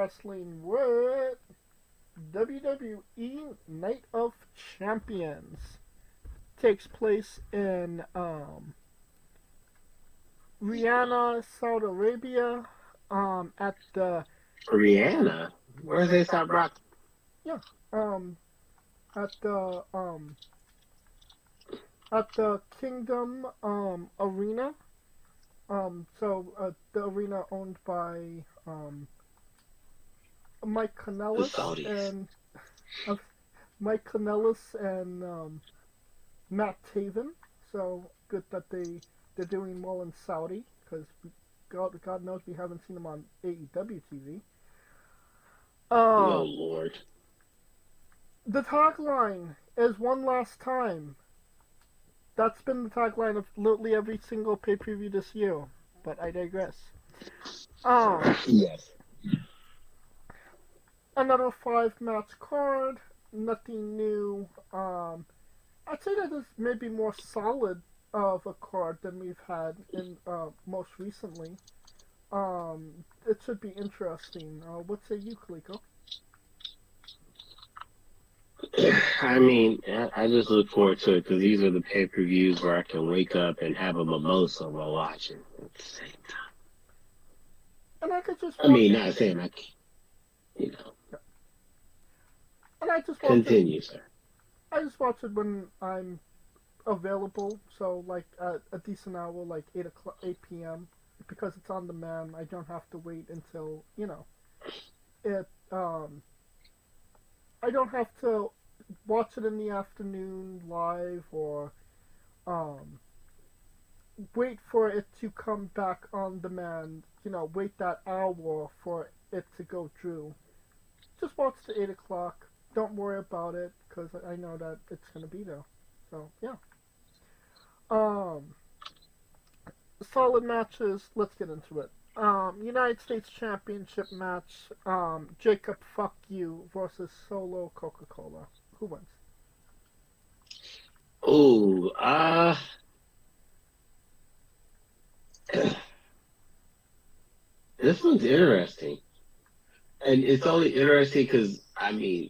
Wrestling with WWE Night of Champions. Takes place in Rihanna, Saudi Arabia. At the Rihanna? Where's they stop rocking? yeah at the Kingdom Arena. The arena owned by Mike The Kanellis Saudis. and uh, Mike Kanellis and Matt Taven. So good that they're doing well in Saudi because God knows we haven't seen them on AEW TV. Oh, Um, Lord. the tagline is "One Last Time." That's been the tagline of literally every single pay-per-view this year. But I digress. Um, Yes. Another 5-match card. Nothing new. I'd say that is maybe more solid of a card than we've had in most recently. It should be interesting. What say you, Kaliko? I mean, I just look forward to it because these are the pay-per-views where I can wake up and have a mimosa while watching at the same time. And I could just I watch. mean, not saying I can't, you know. And I just watch it. Continue, sir. I just watch it when I'm available. So like at a decent hour, like 8 p.m. Because it's on demand. I don't have to wait until it. I don't have to watch it in the afternoon live or um, wait for it to come back on demand. Wait that hour for it to go through. Just watch the 8 o'clock. Don't worry about it because I know that it's gonna be there. So yeah. Um, Solid matches. Let's get into it. United States Championship match. Jacob Fuck You versus Solo Coca-Cola. Who wins? Oh, this one's interesting. And it's only interesting because, I mean,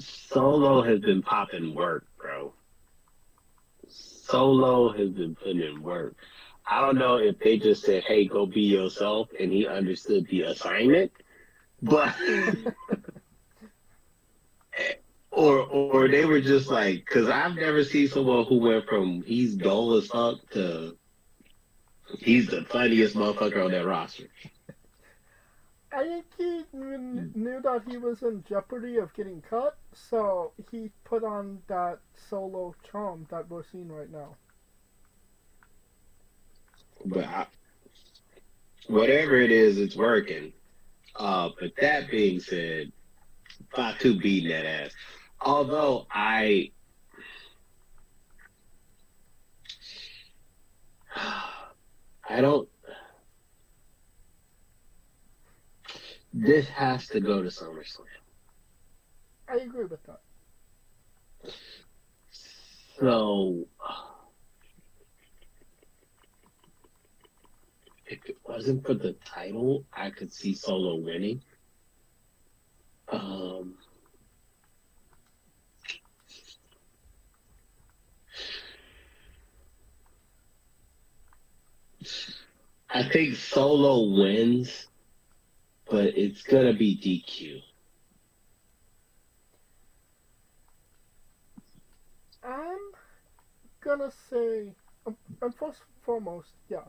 Solo has been popping work, bro. Solo has been putting in work. I don't know if they just said, hey, go be yourself, and he understood the assignment, but, or they were just like, because I've never seen someone who went from he's dull as fuck to he's the funniest motherfucker on that roster. I think he knew that he was in jeopardy of getting cut, so he put on that Solo charm that we're seeing right now. But whatever it is, it's working. But that being said, Fatu beating that ass. Although I don't. This has to go to SummerSlam. I agree with that. So, if it wasn't for the title, I could see Solo winning. I think Solo wins, but it's gonna be DQ. I'm gonna say, first and foremost, yeah,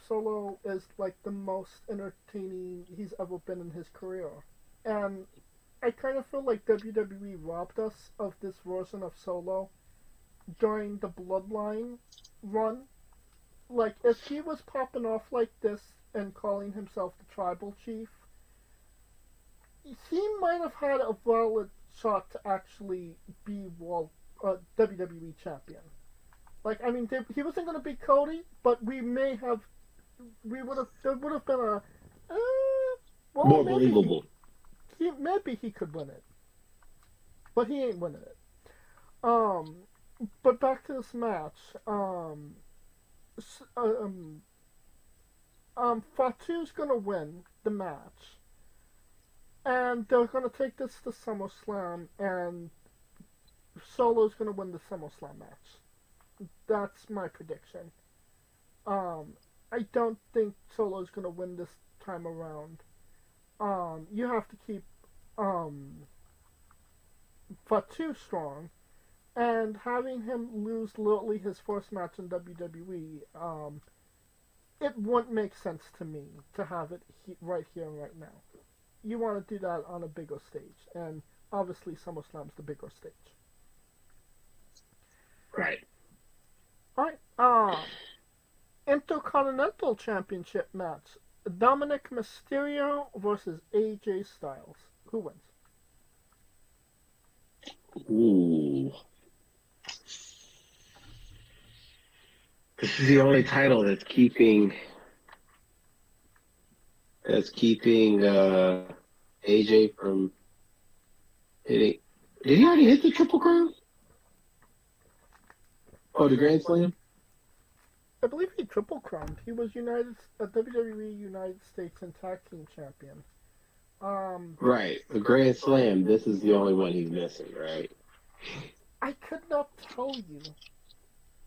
Solo is like the most entertaining he's ever been in his career, and I kind of feel like WWE robbed us of this version of Solo during the Bloodline run. Like, if he was popping off like this and calling himself the Tribal Chief, he might have had a valid shot to actually be WWE champion. Like, I mean, he wasn't going to be Cody, but there would have been More believable. Maybe he could win it, but he ain't winning it. Um, but back to this match. Fatu's gonna win the match. And they're going to take this to SummerSlam, and Solo's going to win the SummerSlam match. That's my prediction. Um, I don't think Solo's going to win this time around. You have to keep Fatu strong, and having him lose literally his first match in WWE, it wouldn't make sense to me to have it right here and right now. You want to do that on a bigger stage, and obviously SummerSlam's the bigger stage. Right. All right. Intercontinental Championship match: Dominic Mysterio versus AJ Styles. Who wins? Ooh. This is the only title that's keeping AJ from hitting. Did he already hit the Triple Crown? Oh, the Grand Slam? I believe he triple crowned. He was WWE United States and Tag Team Champion. Right, the Grand Slam. This is the only one he's missing, right? I could not tell you.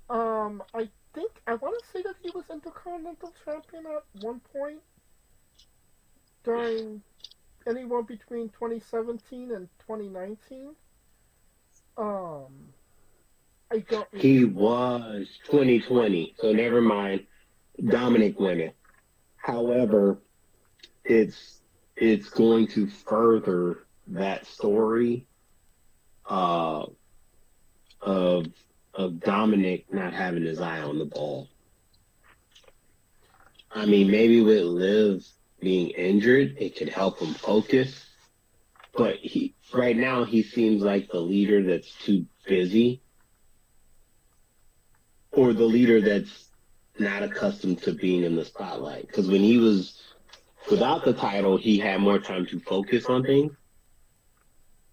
I want to say that he was Intercontinental Champion at one point during anywhere between 2017 and 2019. I don't. He was 2020, so never mind. Dominic winning. However, it's going to further that story of Dominic not having his eye on the ball. I mean, maybe with Liv being injured, it could help him focus. But right now he seems like the leader that's too busy, or the leader that's not accustomed to being in the spotlight. Because when he was without the title, he had more time to focus on things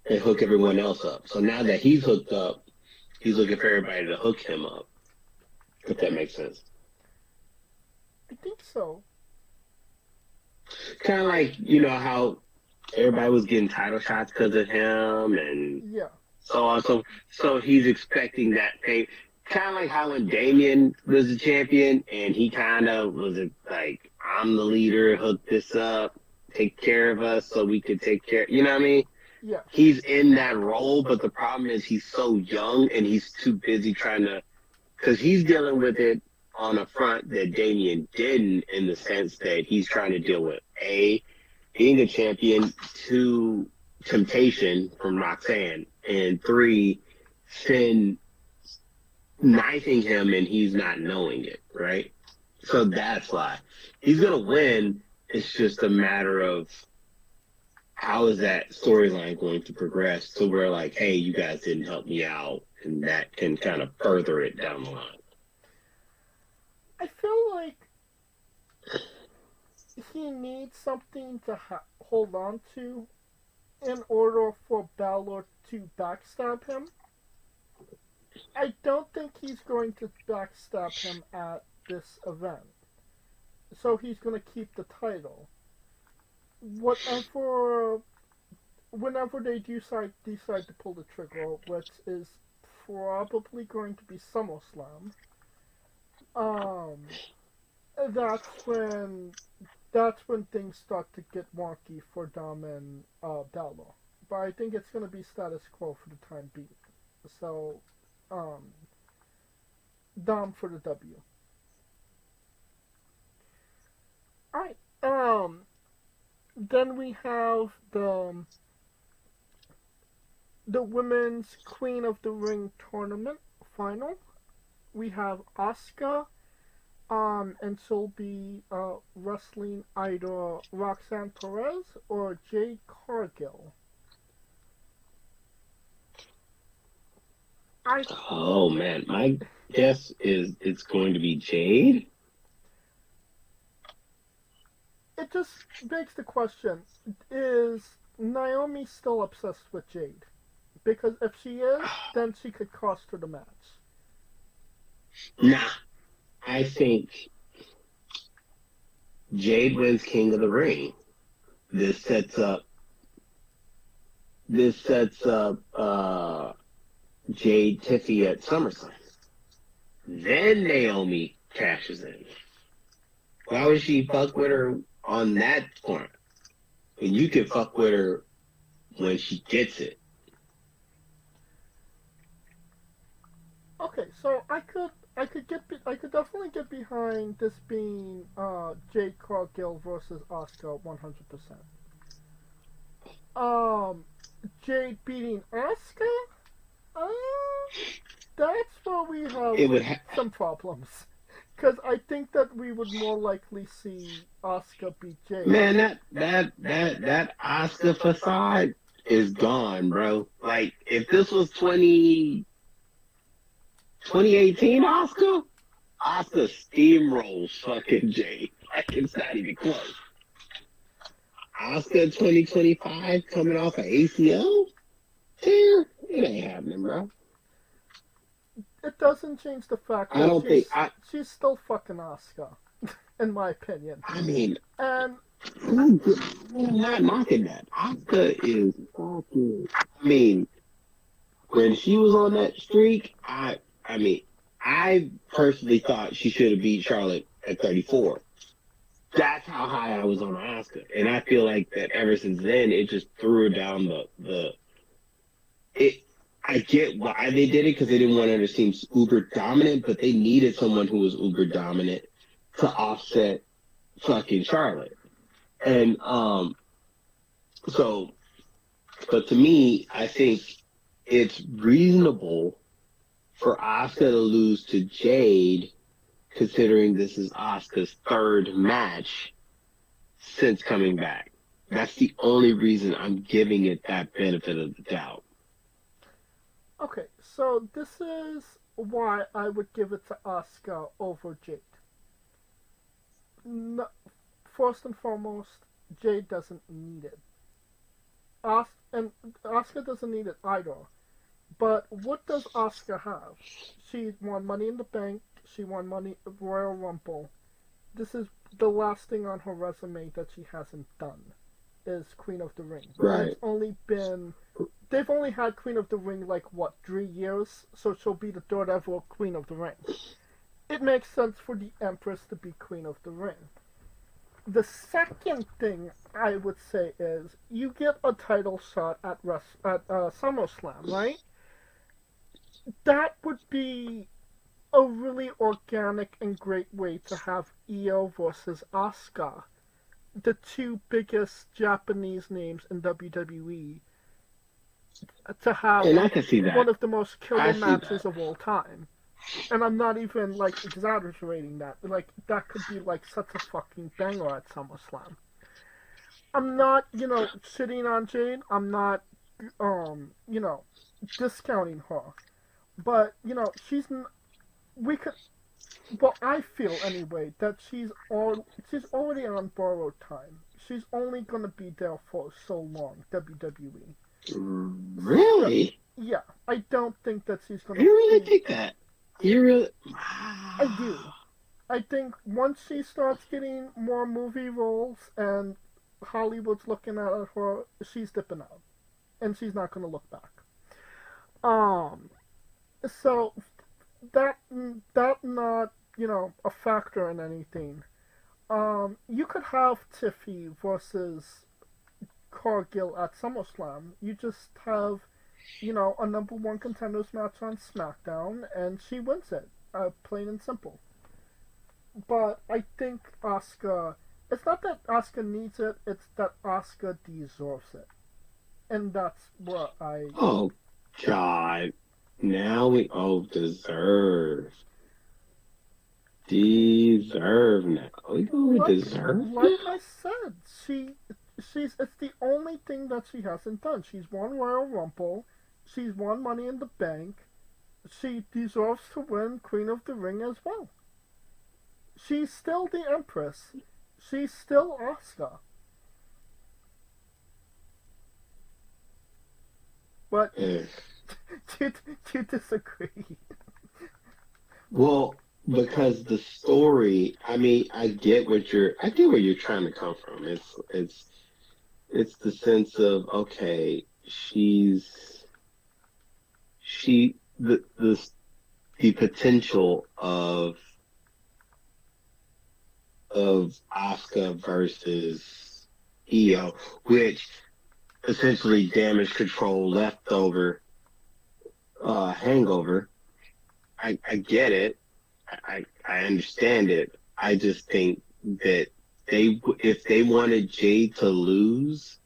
and hook everyone else up. So now that he's hooked up, he's looking for everybody to hook him up. If that makes sense. I think so. Kind of like, how everybody was getting title shots because of him and Yeah. so on. So he's expecting that pay. Kind of like how when Damien was the champion and he kind of was like, I'm the leader, hook this up, take care of us so we could take care. You know what I mean? Yeah. He's in that role, but the problem is he's so young and he's too busy trying to, because he's dealing with it on a front that Damien didn't, in the sense that he's trying to deal with A, being a champion, 2, temptation from Roxanne, and 3, Finn knifing him and he's not knowing it, right? So that's why. He's going to win. It's just a matter of how is that storyline going to progress to where, like, hey, you guys didn't help me out, and that can kind of further it down the line. I feel like he needs something to hold on to in order for Balor to backstab him. I don't think he's going to backstab him at this event. So he's going to keep the title. Whenever they decide to pull the trigger, which is probably going to be SummerSlam, that's when things start to get wonky for Dom and Balor. But I think it's going to be status quo for the time being. So, Dom for the W. Alright, then we have the Women's Queen of the Ring tournament final. We have Asuka, and she'll be wrestling either Roxanne Perez or Jade Cargill. Oh man, my guess is it's going to be Jade. It just begs the question, is Naomi still obsessed with Jade? Because if she is, then she could cost her the match. Nah, I think Jade wins King of the Ring. This sets up this sets up Jade Tiffy at SummerSlam. Then Naomi cashes in. Why would she fuck with her on that point? And you can fuck with her when she gets it. Okay, so I could definitely get behind this being Jade Cargill versus Asuka 100%. Jade beating Asuka? That's where we have some problems. Because I think that we would more likely see Asuka beat Jade. Man, that Asuka facade is gone, bro. Like, if this was 2018 Asuka steamrolls fucking Jade. Like, it's not even close. Asuka 2025 coming off of ACL? Damn, it ain't happening, bro. It doesn't change the fact that she's still fucking Asuka, in my opinion. I mean, and I'm not knocking that. Asuka is fucking. I mean, when she was on that streak, I personally thought she should have beat Charlotte at 34. That's how high I was on Asuka, and I feel like that ever since then, it just threw her down I get why they did it because they didn't want her to seem uber dominant, but they needed someone who was uber dominant to offset fucking Charlotte. And but to me, I think it's reasonable for Asuka to lose to Jade, considering this is Asuka's third match since coming back. That's the only reason I'm giving it that benefit of the doubt. Okay, so this is why I would give it to Asuka over Jade. No, first and foremost, Jade doesn't need it. And Asuka doesn't need it either. But what does Asuka have? She won Money in the Bank. She won Royal Rumble. This is the last thing on her resume that she hasn't done. Is Queen of the Ring. Right. They've only had Queen of the Ring 3 years, so she'll be the third ever Queen of the Ring. It makes sense for the Empress to be Queen of the Ring. The second thing I would say is you get a title shot at SummerSlam, right? That would be a really organic and great way to have Io versus Asuka, the two biggest Japanese names in WWE, to have one of the most killer matches of all time. And I'm not even exaggerating that. That could be such a fucking banger at SummerSlam. I'm not, shitting on Jade. I'm not, discounting her. But, I feel anyway that she's already on borrowed time. She's only gonna be there for so long, WWE. Really? Yeah, I don't think that she's gonna. You really think that? You really? I do. I think once she starts getting more movie roles and Hollywood's looking at her, she's dipping out, and she's not gonna look back. So that not a factor in anything. You could have Tiffy versus Cargill at SummerSlam. You just have, a number one contenders match on SmackDown, and she wins it. Plain and simple. But I think Asuka. It's not that Asuka needs it. It's that Asuka deserves it, and that's what I. Oh God! Now we deserve. Deserve now. We deserve. Like I said, it's the only thing that she hasn't done. She's won Royal Rumble. She's won Money in the Bank. She deserves to win Queen of the Ring as well. She's still the Empress. She's still Asuka. But do you disagree? Well, because the story, I get where you're trying to come from. It's the sense of, okay, the potential of Asuka versus Io, which essentially damage control, leftover, hangover. I get it. I understand it. I just think that if they wanted Jade to lose,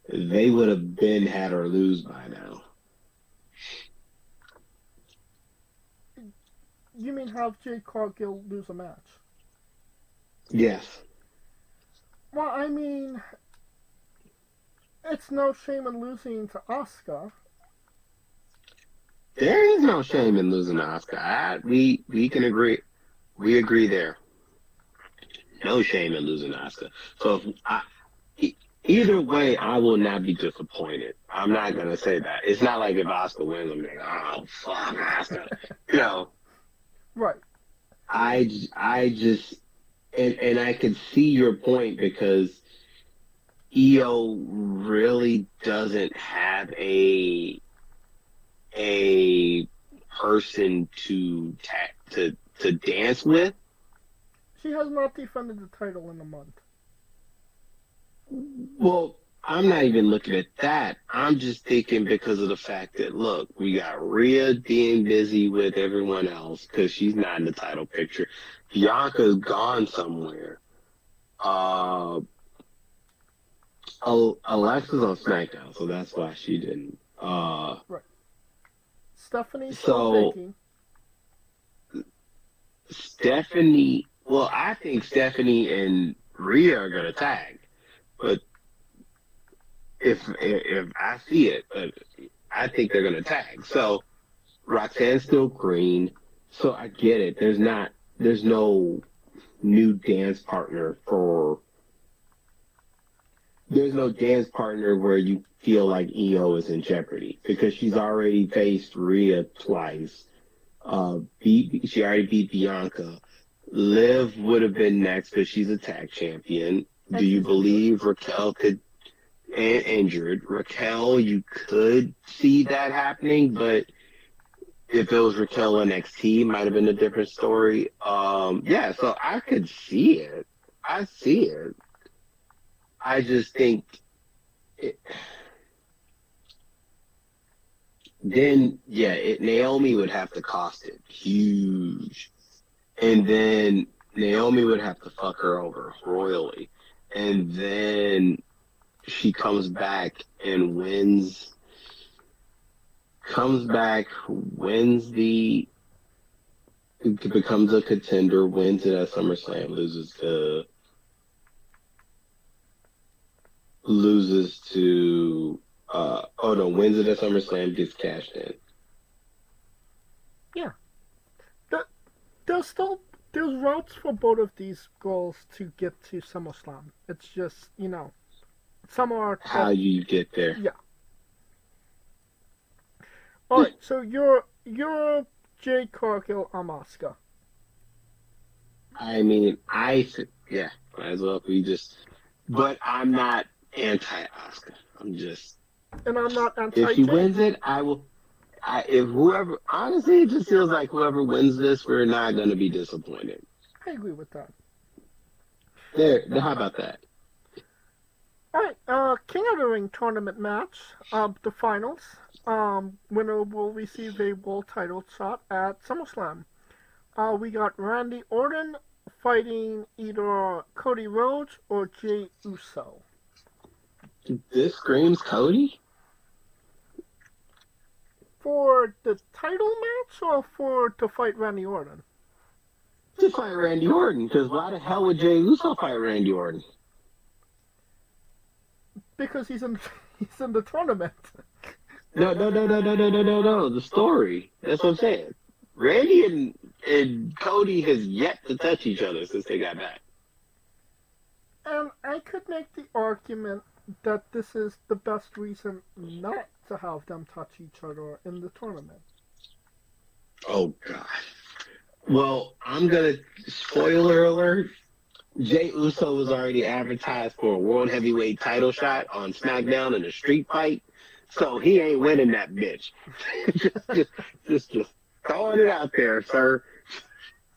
they would have been had her lose by now. You mean have Jade Cargill lose a match? Yes. Well, I mean, it's no shame in losing to Asuka. There is no shame in losing to Asuka. We can agree. We agree there. No shame in losing to Asuka. So either way, I will not be disappointed. I'm not gonna say that. It's not like if Asuka wins, I'm like, oh fuck Asuka. You know. Right. I just and I can see your point because Io really doesn't have a person to dance with. She has not defended the title in a month. Well, I'm not even looking at that. I'm just thinking because of the fact that, look, we got Rhea being busy with everyone else because she's not in the title picture. Bianca's gone somewhere. Alexa's on SmackDown, so that's why she didn't. Right. Stephanie's So, still Stephanie, well, I think Stephanie and Rhea are going to tag. But if I see it, but I think they're gonna tag. So Roxanne's still green, so I get it. There's no new dance partner for. There's no dance partner where you feel like Io is in jeopardy because she's already faced Rhea twice. She already beat Bianca. Liv would have been next because she's a tag champion. Do you believe Raquel could? And injured. Raquel, you could see that happening, but if it was Raquel NXT, it might have been a different story. Yeah, so I could see it. I see it. I just think Naomi would have to cost it huge. And then Naomi would have to fuck her over royally. And then she comes back, wins becomes a contender, wins it at SummerSlam, loses to wins it at SummerSlam, gets cashed in. Yeah. There's routes for both of these girls to get to SummerSlam. It's just, some are how you get there. Yeah. All right. So you're Jade Cargill, I'm Asuka. I mean, might as well. But I'm not anti-Asuka. And I'm not anti. If she wins it, I will. Honestly, it just feels like whoever wins this, we're not going to be disappointed. I agree with that. How about that? All right, King of the Ring tournament match, the finals. Winner will receive a world title shot at SummerSlam. We got Randy Orton fighting either Cody Rhodes or Jey Uso. This screams Cody? For the title match or to fight Randy Orton? To fight Randy Orton, because why the hell would Jey Uso fight Randy Orton? Because he's in the tournament. No. The story. That's what I'm saying. Randy and Cody has yet to touch each other since they got back. And I could make the argument that this is the best reason not to have them touch each other in the tournament. Oh, God. Well, I'm going to, spoiler alert, Jay Uso was already advertised for a world heavyweight title shot on SmackDown in a street fight, so he ain't winning that bitch. just throwing it out there, sir.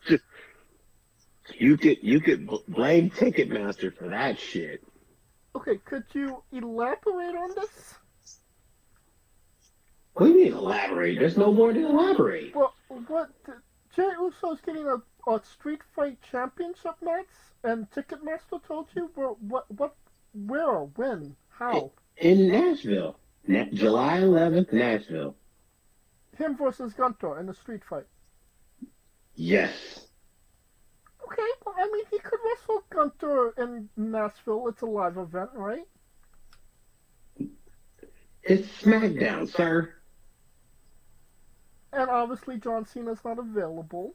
Just you could blame Ticketmaster for that shit. Okay, could you elaborate on this? What do you mean elaborate? There's no more to elaborate. Well, what Jay Uso's getting a street fight championship match, and Ticketmaster told you where, when, how? In Nashville, July 11th, Nashville. Him versus Gunther in a street fight. Yes. Okay, well, I mean, he could wrestle Gunther in Nashville. It's a live event, right? It's SmackDown, sir. And obviously John Cena's not available.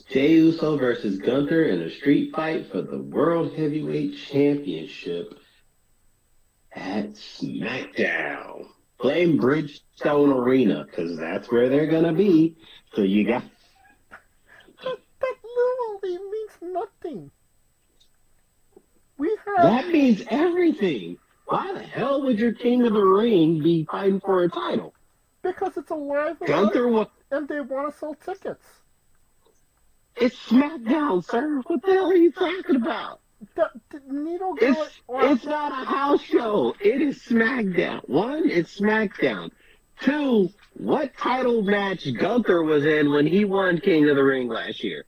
Jey Uso versus Gunther in a street fight for the World Heavyweight Championship at SmackDown. Blame Bridgestone Arena, because that's where they're going to be. So you got... That literally means nothing. We have... That means everything. Why the hell would your King of the Ring be fighting for a title? Because it's a live Gunther event, and they want to sell tickets. It's SmackDown, sir. What the hell are you talking about? It's not a house show. It is SmackDown. One, it's SmackDown. Two, what title match Gunther was in when he won King of the Ring last year?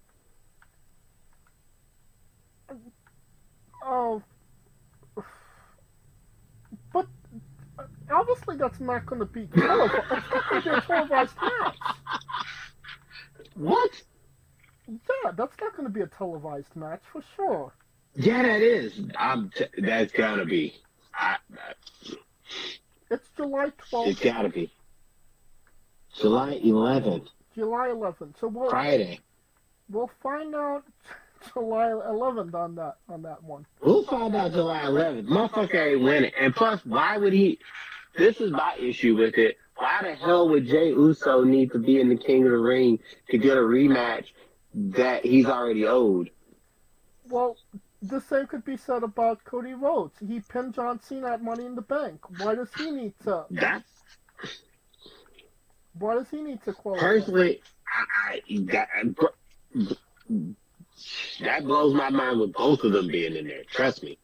Oh. But obviously that's not going to be televised. It's not going to be a televised match. What? Yeah, that's not going to be a televised match for sure. Yeah, that is. That's gotta be. It's July 12th. It's gotta be. July 11th. July 11th. So Friday. We'll find out July 11th on that one. We'll find out July 11th. Motherfucker ain't winning. And plus, why would he? This is my issue with it. Why the hell would Jey Uso need to be in the King of the Ring to get a rematch that he's already owed? Well, the same could be said about Cody Rhodes. He pinned John Cena at Money in the Bank. Why does he need to? Why does he need to qualify? Personally, that blows my mind with both of them being in there. Trust me.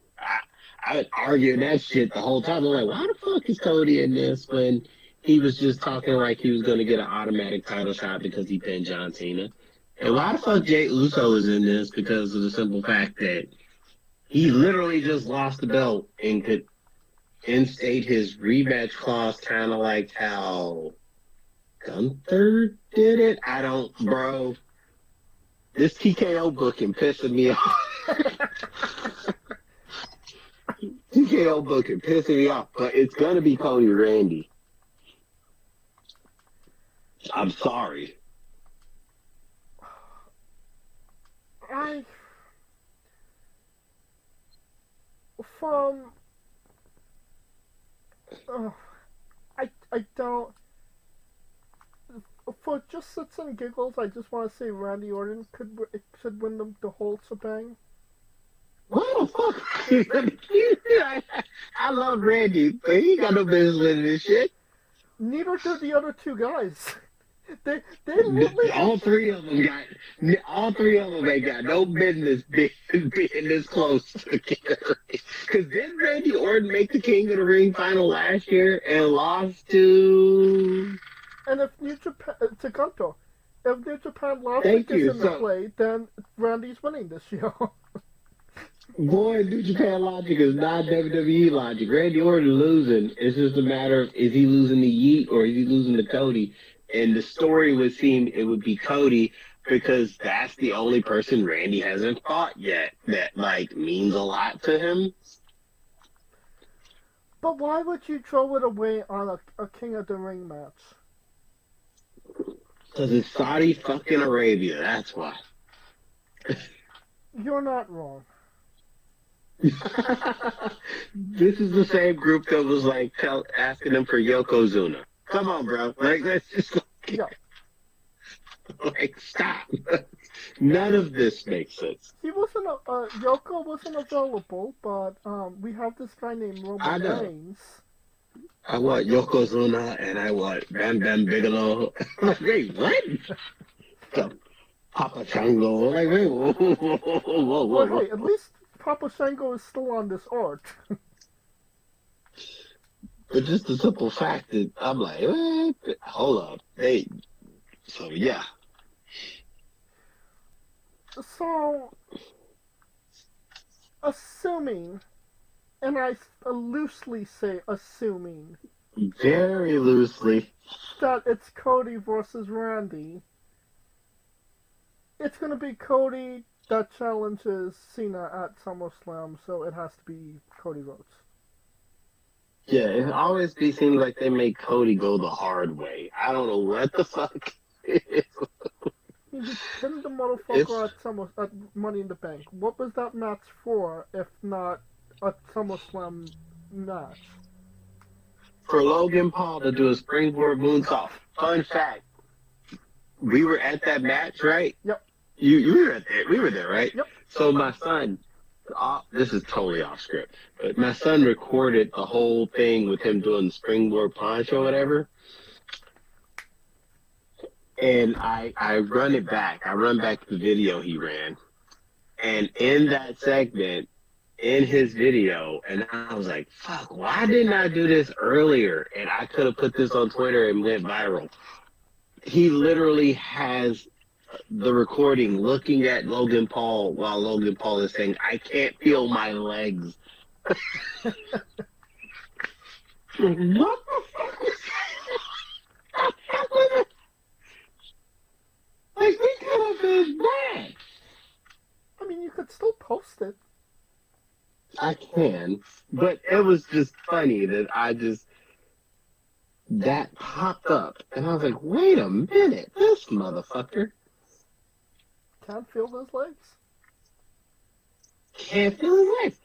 I would argue that shit the whole time. I'm like, why the fuck is Cody in this when he was just talking like he was going to get an automatic title shot because he pinned John Cena? And why the fuck Jey Uso is in this because of the simple fact that he literally just lost the belt and could instate his rematch clause kind of like how Gunther did it? Bro. This TKO booking pissing me off. TKO booking pissing me off, but it's going to be Cody Randy. I'm sorry. I don't. For just sits and giggles, I just want to say Randy Orton should win the whole shebang. What the fuck? I love Randy, but he got no business winning this shit. Neither do the other two guys. They literally all three of them ain't got no business being this close to King of the Ring. Because didn't Randy Orton make the King of the Ring final last year and lost to? And if New Japan to Gunther, if New Japan logic is in the play, then Randy's winning this year. Boy, New Japan logic is not WWE logic. Randy Orton losing. It's just a matter of is he losing to Yeet or is he losing to Cody? And the story would seem it would be Cody because that's the only person Randy hasn't fought yet that means a lot to him. But why would you throw it away on a King of the Ring match? Because it's Saudi fucking Arabia, that's why. You're not wrong. This is the same group that was asking them for Yokozuna. Come on, bro. Let's just stop. None of this makes sense. He was wasn't Yoko wasn't available, but we have this guy named I Roman know. Reigns. I want Yokozuna and I want Bam Bam Bigelow. I'm like, wait, what? Papa Chango. Like, wait, whoa, whoa, whoa, whoa, Well, whoa. hey, at least Papa Shango is still on this arc. But just the simple fact that I'm like, what? Hold up. Hey, so yeah. So, assuming, and I loosely say assuming, Very loosely. that it's Cody versus Randy, it's going to be Cody that challenges Cena at SummerSlam, so it has to be Cody Rhodes. Yeah, it always seems like they make Cody go the hard way. I don't know what the fuck. He pinned the motherfucker It's at Money in the Bank. What was that match for, if not a SummerSlam match? for Logan Paul to do a springboard moonsault. Fun fact: we were at that match, right? Yep. You were at there. We were there, right? Yep. So my son, this is totally off script, but my son recorded the whole thing with him doing the springboard punch or whatever. And I run it back. I run back the video he ran. And in that segment, in his video, and I was like, fuck, why didn't I do this earlier? And I could have put this on Twitter and went viral. He literally has the recording looking at Logan Paul while Logan Paul is saying, I can't feel my legs. What the fuck is that? Like, we could have been bad. I mean, you could still post it. I can, but it was just funny that that popped up, and I was like, wait a minute, this motherfucker Can't feel those legs. can't feel his legs.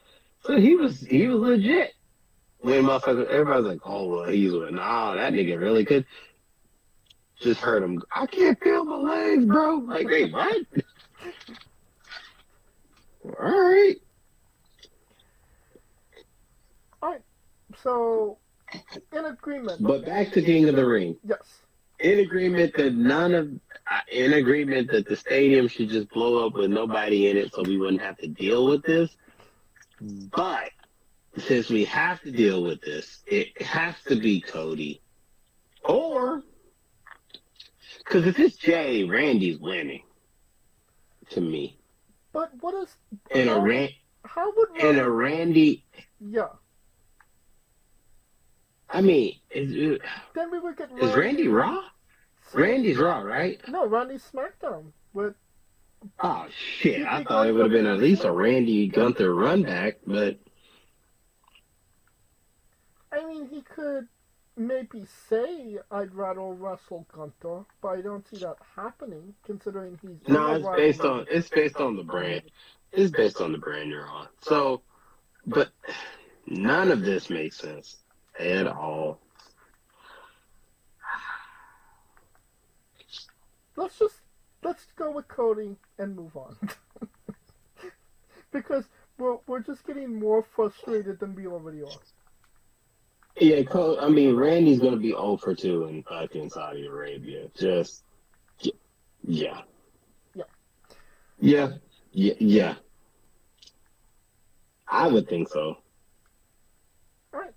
So he was legit. When motherfucker, everybody's like, oh, well, he's with, nah, that nigga really could. Just heard him, I can't feel my legs, bro. Like, wait, what? All right. Alright, so, in agreement. But back to King of the Ring. Yes. In agreement that the stadium should just blow up with nobody in it so we wouldn't have to deal with this. But since we have to deal with this, it has to be Cody. Or, because if it's Jay, Randy's winning. To me. But what is... How would Randy... Yeah. I mean, Then we would get is Randy Raw? Randy's Raw, right? No, Randy's SmackDown. With... Oh, shit. I thought it would have been at least a Randy Gunther run back, but... I mean, he could maybe say, I'd rather wrestle Gunther, but I don't see that happening, considering he's... No, it's based on the brand. It's based on the brand you're on. So, but none of this makes sense at all. Let's go with Cody and move on. Because we're just getting more frustrated than we already are. Yeah, Randy's going to be 0 for 2 in fucking Saudi Arabia. Just, yeah. Yeah. I would think so. Alright.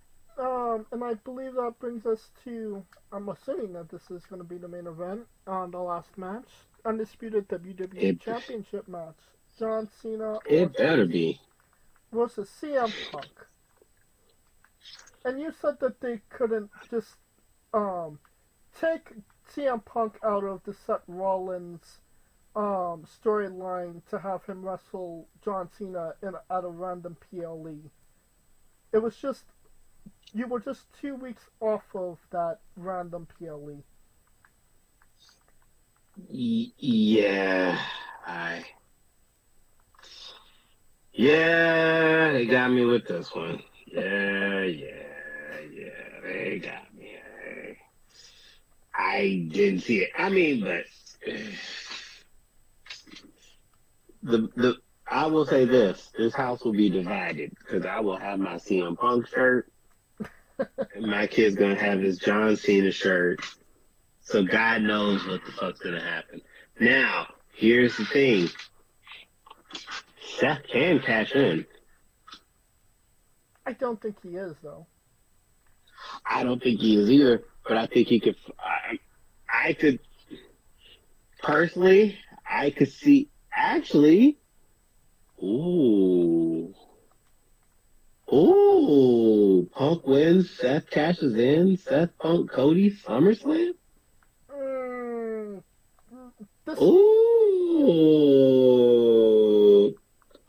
And I believe that brings us to, I'm assuming that this is going to be the main event on the last match. Undisputed WWE Championship match. John Cena better be versus CM Punk. And you said that they couldn't just take CM Punk out of the Seth Rollins storyline to have him wrestle John Cena at a random PLE. It was just, you were just 2 weeks off of that random PLE. Yeah, they got me with this one. Yeah, they got me. I didn't see it. I mean, but I will say this: this house will be divided because I will have my CM Punk shirt, and my kid's gonna have his John Cena shirt. So God knows what the fuck's gonna happen. Now, here's the thing: Seth can cash in. I don't think he is, though. I don't think he is either, but I think he could. I could personally, I could see actually. Ooh. Ooh, Punk wins, Seth cashes in, Seth Punk, Cody, SummerSlam? This Ooh.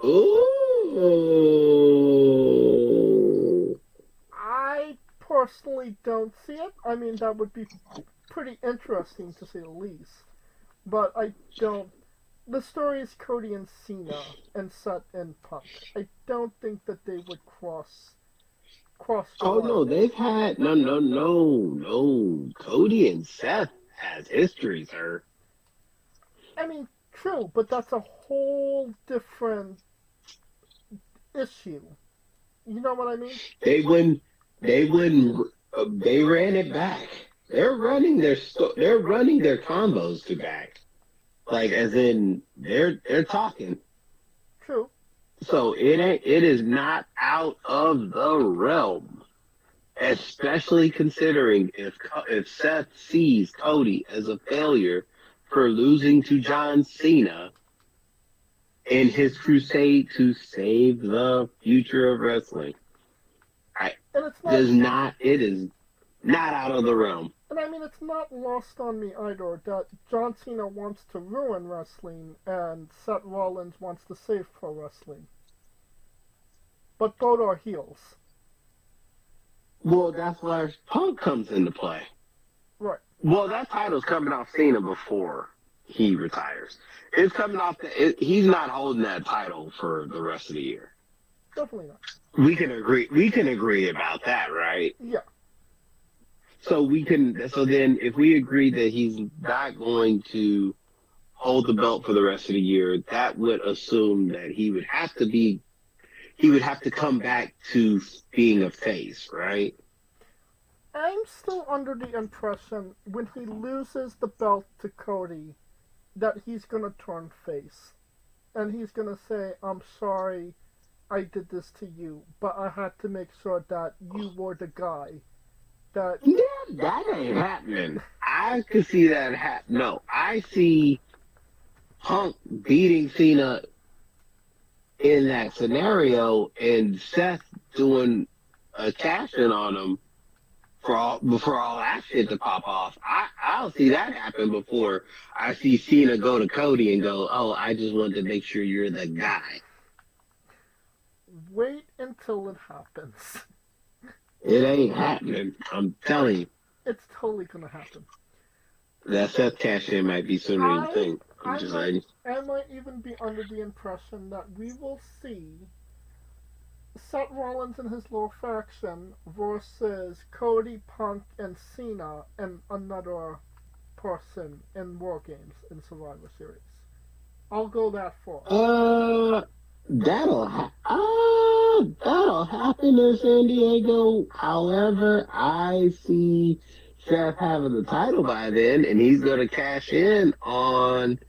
Ooh. I personally don't see it. I mean, that would be pretty interesting to say the least. But I don't. The story is Cody and Cena and Seth and Punk. I don't think that they would cross the Oh line. no, they've had no. Cody and Seth has history, sir. I mean, true, but that's a whole different issue. You know what I mean? They wouldn't. They wouldn't. They ran it back. They're running they're running their combos to back. Like as in they're talking. True. So it is not out of the realm. Especially considering if Seth sees Cody as a failure for losing to John Cena in his crusade to save the future of wrestling. And it's It is not out of the realm. And I mean, it's not lost on me either that John Cena wants to ruin wrestling and Seth Rollins wants to save pro wrestling. But both are heels. Well, that's where Punk comes into play. Right. Well, that title's coming off Cena before he retires. It's coming off. He's not holding that title for the rest of the year. Definitely not. We can agree. We can agree about that, right? Yeah. So we can. So then, if we agree that he's not going to hold the belt for the rest of the year, that would assume that he would have to be. He would have to come back to being a face, right? I'm still under the impression when he loses the belt to Cody that he's gonna turn face. And he's gonna say, I'm sorry I did this to you, but I had to make sure that you were the guy. That ain't happening. I could see that happen. No, I see Punk beating Cena in that scenario and Seth doing a cash in on him before all that shit to pop off. I'll see that happen before I see Cena go to Cody and go, oh, I just wanted to make sure you're the guy. Wait until it happens. It ain't happening. I'm telling you. It's totally gonna happen. That Seth cash in might be sooner than you think. I'm just saying. I might even be under the impression that we will see Seth Rollins and his little faction versus Cody, Punk, and Cena and another person in War Games in Survivor Series. I'll go that far. That'll happen in San Diego. However, I see Seth having the title by then, and he's gonna cash in on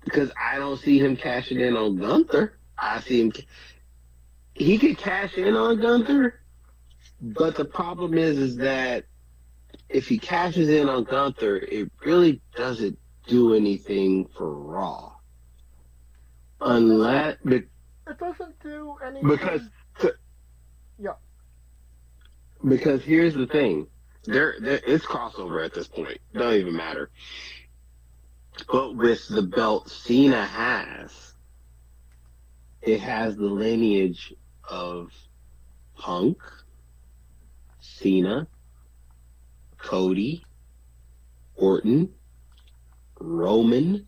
because I don't see him cashing in on Gunther. I see him. He could cash in on Gunther, but the problem is that if he cashes in on Gunther, it really doesn't do anything for Raw. Unless it doesn't do anything because here's the thing, there it's crossover at this point. Don't even matter. But with the belt Cena has, it has the lineage of Punk, Cena, Cody, Orton, Roman.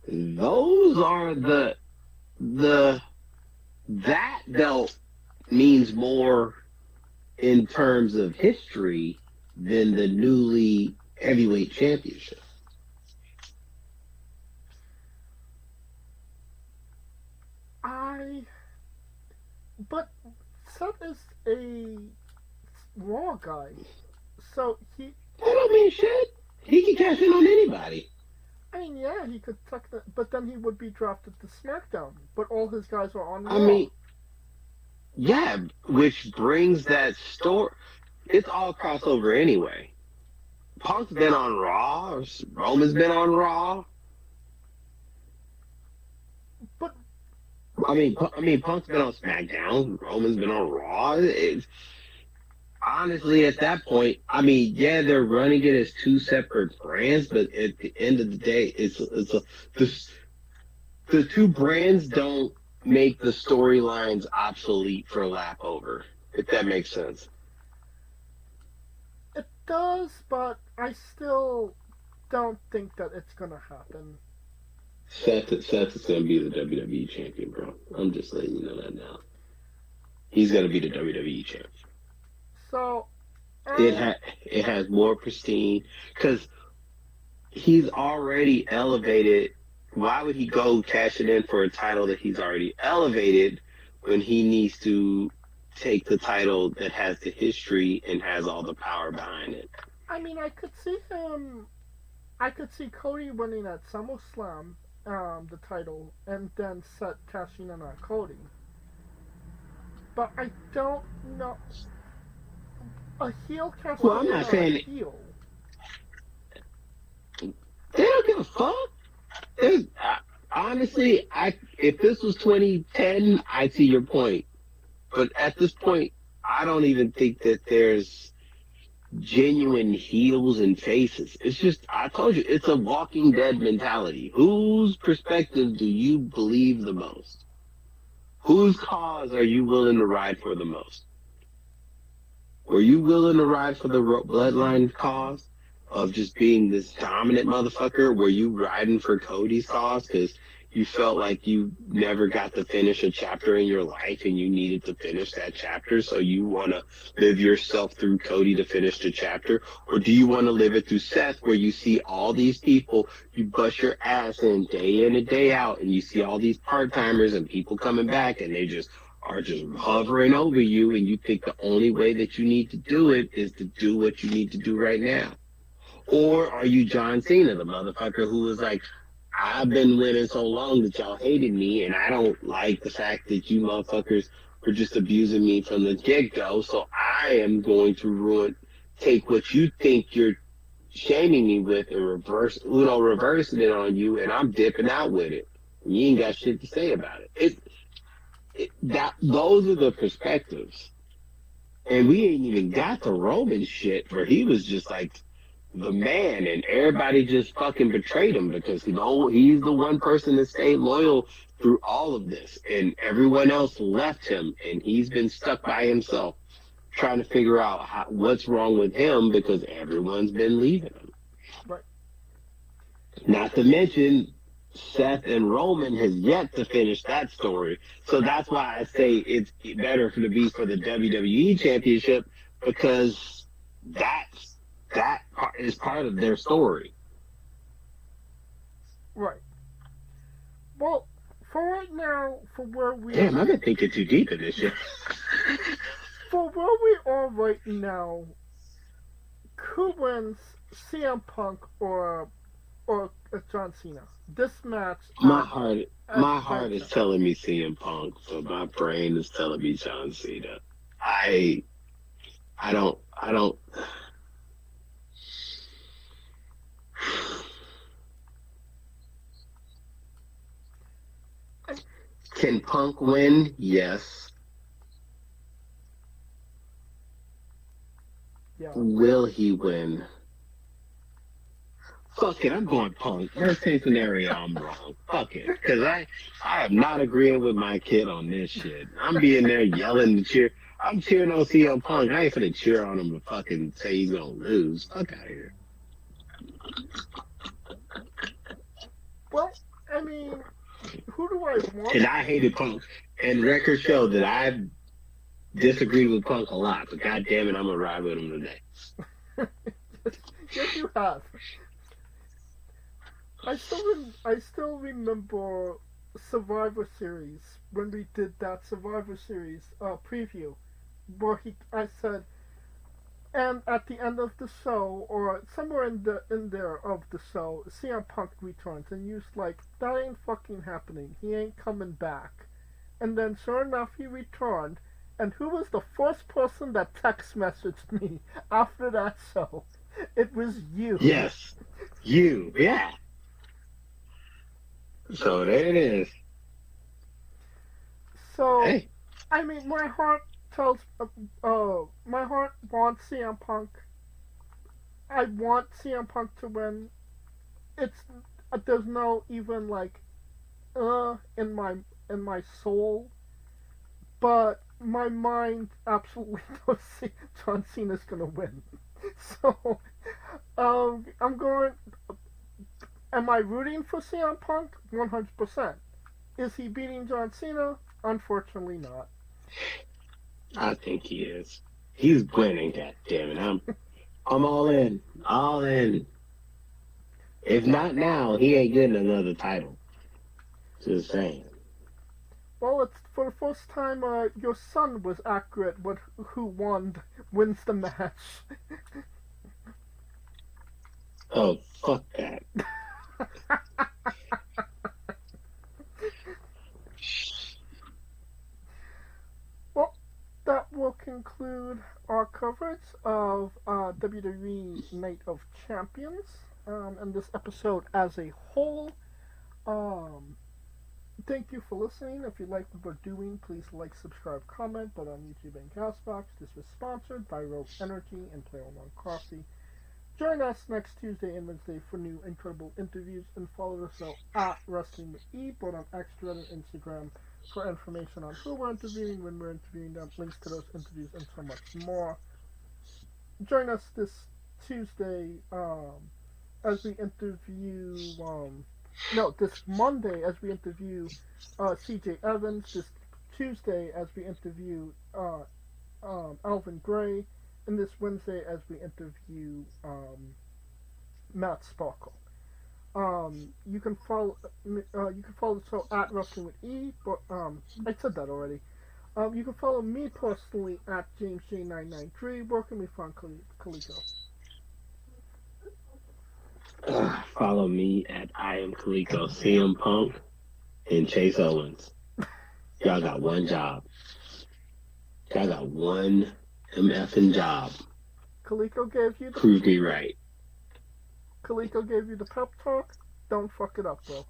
Those are that belt means more in terms of history than the newly heavyweight championship. Seth is a Raw guy, so he. That don't mean shit. He can cash in on anybody. I mean, yeah, he could tuck that, but then he would be drafted to SmackDown. But all his guys are on I Raw. mean, yeah, which brings that story. It's all crossover anyway. Punk's been on Raw. Roman's been on Raw. But Punk's been on SmackDown. Roman's been on Raw. It's honestly at that point. Yeah, they're running it as two separate brands, but at the end of the day, the two brands don't make the storylines obsolete for lap over. If that makes sense. it does, but I still don't think that it's gonna happen. Seth is going to be the WWE champion, bro. I'm just letting you know that now. He's going to be the WWE champion. So It has more pristine because he's already elevated. Why would he go cash it in for a title that he's already elevated when he needs to take the title that has the history and has all the power behind it? I mean, I could see him. I could see Cody winning at SummerSlam, the title, and then Seth cashing in on Cody. But I don't know. A heel cashing Well, I'm in not on saying a heel. They don't give a fuck. Honestly, if this was 2010, I see your point. But at this point, I don't even think that there's genuine heels and faces. It's just, I told you, it's a Walking Dead mentality. Whose perspective do you believe the most? Whose cause are you willing to ride for the most? Were you willing to ride for the bloodline cause of just being this dominant motherfucker? Were you riding for Cody's cause because you felt like you never got to finish a chapter in your life and you needed to finish that chapter, so you want to live yourself through Cody to finish the chapter? Or do you want to live it through Seth, where you see all these people, you bust your ass in and day out, and you see all these part-timers and people coming back, and they just are just hovering over you, and you think the only way that you need to do it is to do what you need to do right now? Or are you John Cena, the motherfucker who was like, I've been winning so long that y'all hated me, and I don't like the fact that you motherfuckers were just abusing me from the get-go, so I am going to take what you think you're shaming me with and reversing it on you, and I'm dipping out with it. You ain't got shit to say about it. Those are the perspectives. And we ain't even got the Roman shit where he was just like the man and everybody just fucking betrayed him because he's the one person that stayed loyal through all of this, and everyone else left him, and he's been stuck by himself trying to figure out what's wrong with him because everyone's been leaving him. Right. Not to mention Seth and Roman has yet to finish that story. So that's why I say it's better to be for the WWE Championship, because that part is part of their story. Right. Well, for right now, for where we Damn, I've been thinking too deep in this shit. For where we are right now, who wins, CM Punk or John Cena? This match. My heart is telling me CM Punk, but my brain is telling me John Cena. I don't. Can Punk win? Yes. Yeah. Will he win? Fuck it, I'm going Punk. Worst case scenario, I'm wrong. Fuck it, because I am not agreeing with my kid on this shit. I'm being there yelling and cheer. I'm cheering on CM Punk. I ain't finna cheer on him and fucking say he's gonna lose. Fuck out of here. Well, I mean, who do I want? And I hated Punk. And records show that I disagreed with Punk a lot, but god damn it, I'm gonna ride with him today. Yes, you have. I still remember Survivor Series when we did that Survivor Series preview, where I said, and at the end of the show, or somewhere in there of the show, CM Punk returns, and you're like, that ain't fucking happening. He ain't coming back. And then, sure enough, he returned. And who was the first person that text messaged me after that show? It was you. Yes, you. Yeah. So there it is. So, Hey. I mean, my heart wants CM Punk. I want CM Punk to win. It's there's no even like in my soul, but my mind absolutely knows John Cena's gonna win. So I'm going. Am I rooting for CM Punk? 100%. Is he beating John Cena? Unfortunately not. I think he is. He's winning, goddammit. I'm all in. All in. If not now, he ain't getting another title. Just saying. Well, it's for the first time your son was accurate with who wins the match. Oh, fuck that. Well, that will conclude our coverage of WWE Night of Champions and this episode as a whole. Thank you for listening. If you like what we're doing, please like, subscribe, comment. But on YouTube and Castbox, this was sponsored by Rogue Energy and Player One Coffee. Join us next Tuesday and Wednesday for new incredible interviews, and follow the show at Wrestling with E, both on X, Twitter, and Instagram for information on who we're interviewing, when we're interviewing them, links to those interviews, and so much more. Join us this Tuesday as we interview, this Monday as we interview CJ Evans, this Tuesday as we interview Alvin Gray, and this Wednesday as we interview Matt Sparkle. You can follow the show at Wrestling with E, but I said that already. You can follow me personally at JamesJ993. Where can we find Kaliko? Follow me at I am Kaliko, CM Punk, and Chase Owens. Y'all got one job. Y'all got one MFing job. Kaliko gave you Prove me right. Kaliko gave you the pep talk. Don't fuck it up, bro.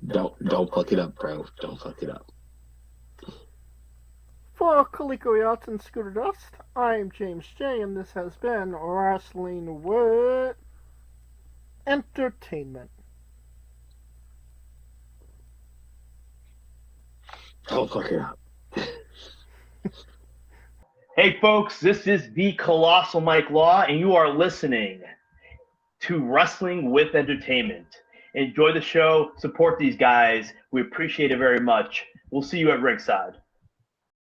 Don't fuck it up, bro. Don't fuck it up. For Kaliko Yachts and Scooter Dust, I am James J, and this has been Wrestling with Entertainment. Don't fuck it up. Hey folks, this is the Colossal Mike Law, and you are listening to Wrestling with Entertainment. Enjoy the show, support these guys. We appreciate it very much. We'll see you at ringside.